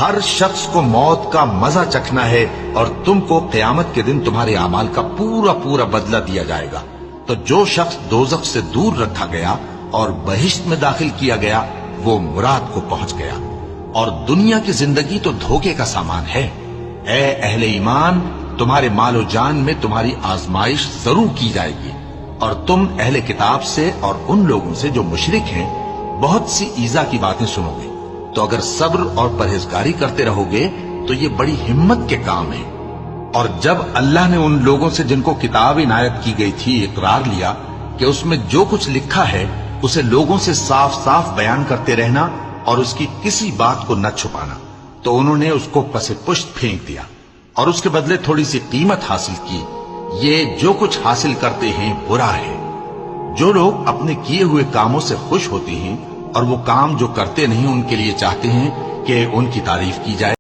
ہر شخص کو موت کا مزہ چکھنا ہے اور تم کو قیامت کے دن تمہارے اعمال کا پورا پورا بدلہ دیا جائے گا۔ تو جو شخص دوزخ سے دور رکھا گیا اور بہشت میں داخل کیا گیا وہ مراد کو پہنچ گیا، اور دنیا کی زندگی تو دھوکے کا سامان ہے۔ اے اہل ایمان، تمہارے مال و جان میں تمہاری آزمائش ضرور کی جائے گی، اور تم اہل کتاب سے اور ان لوگوں سے جو مشرک ہیں بہت سی ایذا کی باتیں سنو گے، تو اگر صبر اور پرہیزگاری کرتے رہو گے تو یہ بڑی ہمت کے کام ہے۔ اور جب اللہ نے ان لوگوں سے جن کو کتاب عنایت کی گئی تھی اقرار لیا کہ اس میں جو کچھ لکھا ہے اسے لوگوں سے صاف صاف بیان کرتے رہنا اور اس کی کسی بات کو نہ چھپانا، تو انہوں نے اس کو پس پشت پھینک دیا اور اس کے بدلے تھوڑی سی قیمت حاصل کی۔ یہ جو کچھ حاصل کرتے ہیں برا ہے۔ جو لوگ اپنے کیے ہوئے کاموں سے خوش ہوتے ہیں اور وہ کام جو کرتے نہیں ان کے لیے چاہتے ہیں کہ ان کی تعریف کی جائے۔